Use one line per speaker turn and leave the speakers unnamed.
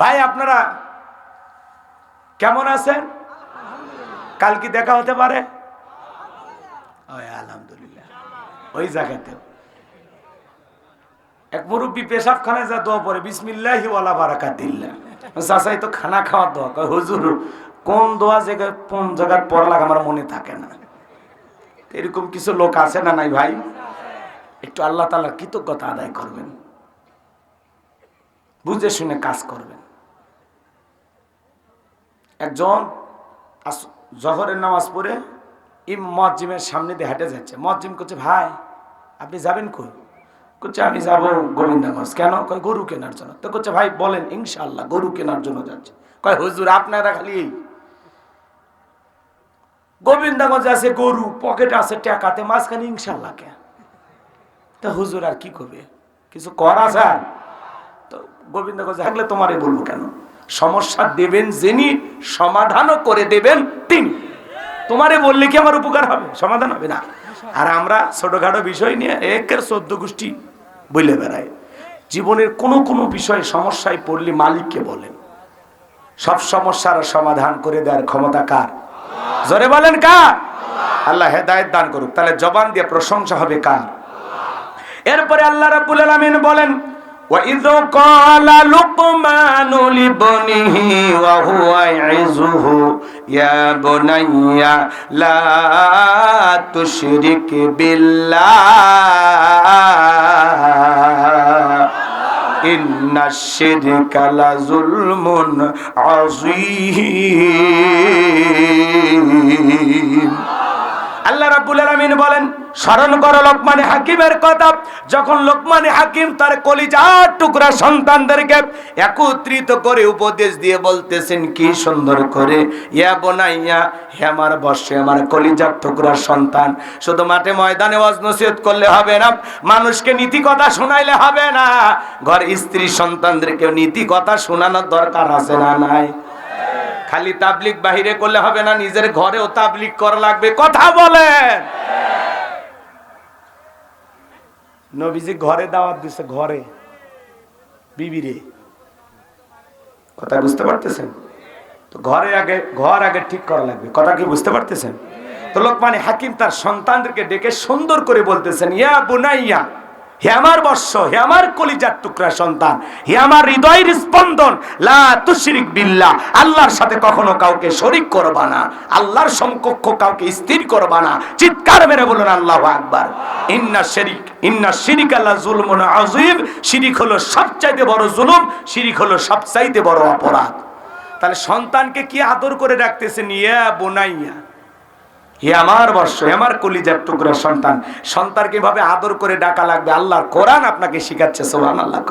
ভাই আপনারা কেমন আছেন? কাল কি দেখা হতে পারে? আলহামদুলিল্লাহ। ওই জায়গাতে এক মুরব্বী পেশাবখানায় যা দোয়া পড়ে, বিসমিল্লাহি ওয়ালা বারাকাতিল্লাহ। চাচাই তো খানা খাওয়ার দোয়া কয়, হুজুর কোন দোয়া জায়গায় কোন জায়গায় পড়লাম আমার মনে থাকে না। এরকম কিছু লোক আছে না নাই ভাই? একটু আল্লাহ তাআলার কৃতজ্ঞতা আদায় করবেন, বুঝে শুনে কাজ করবেন। একজন জহরের নামাজ পড়ে মুয়াজ্জিমের সামনে দিয়ে হেঁটে যাচ্ছে। মুয়াজ্জিম করছে, ভাই আপনি যাবেন কই? করছে, আমি যাবো গোবিন্দগঞ্জ। কেন? কয় গরু কেনার জন্য। তো করছে, ভাই বলেন ইনশাআল্লাহ গরু কেনার জন্য যাচ্ছে। কয় হুজুর আপনারা খালি গোবিন্দগঞ্জ আছে গরু, পকেটে আছে টাকাতে, মাঝখানে ইনশাআল্লাহ কে? তা হুজুর আর কি করবে, কিছু করা যায়? তো গোবিন্দগঞ্জ থাকলে তোমারে বলবো কেন? সমস্যা দেবেন যিনি, সমাধানও করে দেবেন তিনি। তোমারে বললে কি আমার উপকার হবে? সমাধান হবে না। আর আমরা ছোটখাটো বিষয় নিয়ে একের 14 গোষ্ঠী বলে বেড়াই। জীবনের কোনো কোনো বিষয়ে সমস্যায় পড়লে মালিককে বলেন। সব সমস্যার সমাধান করে দেওয়ার ক্ষমতা কার? জোরে বলেন কার? আল্লাহ হেদায়েত দান করুক। তাহলে জবান দিয়ে প্রশংসা হবে কার? এরপরে আল্লাহ রাব্বুল আলামিন বলেন, وَإِذْ قَالَ لُقْمَانُ لِابْنِهِ وَهُوَ يَعِظُهُ يَا بُنَيَّ لَا تُشْرِكْ بِاللَّهِ إِنَّ الشِّرْكَ لَظُلْمٌ عَظِيمٌ। আল্লাহ রাব্বুল আলামিন বলেন, স্মরণ করো লোকমানে হাকিমের কথা। যখন লোকমানে হাকিম তার কলিজার টুকরা সন্তানদেরকে একত্রিত করে উপদেশ দিয়ে বলতেছেন কি সুন্দর করে, ইয়া বুনাইয়া, হে আমার বৎস, আমার কলিজার টুকরা সন্তান। শুধু মাঠে ময়দানে ওয়াজ নসিহত করলে হবে না, মানুষকে নীতি কথা শোনাইলে হবে না, ঘর স্ত্রী সন্তানদেরকে নীতি কথা শোনানোর দরকার আছে না নাই? খালি তাবলিগ বাহিরে করলে হবে না, নিজের ঘরেও তাবলিগ করা লাগবে। কথা বলেন। নবীজি ঘরে দাওয়াত দিছে, ঘরে বিবিরে। কথা বুঝতে পারতেছেন তো? ঘর আগে ঠিক করা লাগবে। কথা কি বুঝতে পারতেছেন তো? লোকমানে হাকিম তার সন্তানদেরকে ডেকে সুন্দর করে বলতেছেন, ইয়া বুনাইয়া, হে আমার বৎস, হে আমার কলিজার টুকরা সন্তান, হে আমার হৃদয়ের স্পন্দন, লা তুশরিক বিল্লাহ, আল্লাহর সাথে কখনো কাউকে শরীক করবা না, আল্লাহর সমকক্ষ কাউকে স্থির করবা না। চিৎকার মেরে বলুন আল্লাহু আকবার। ইন্না শিরিকা লাযুলমুন আযীম, শিরিক হলো সবচাইতে বড় জুলুম, শিরিক হলো সবচাইতে বড় অপরাধ। তাহলে সন্তানকে কি আদর করে রাখতেছেন, ইয়া বুনাইয়া, হে আমার বৎস, হে আমার কলিজার টুকরা সন্তান। সন্তানকে ভাবে আদর করে ডাকা লাগবে, আল্লাহর কোরআন আপনাকে শিখাচ্ছে। সুবহানাল্লাহ।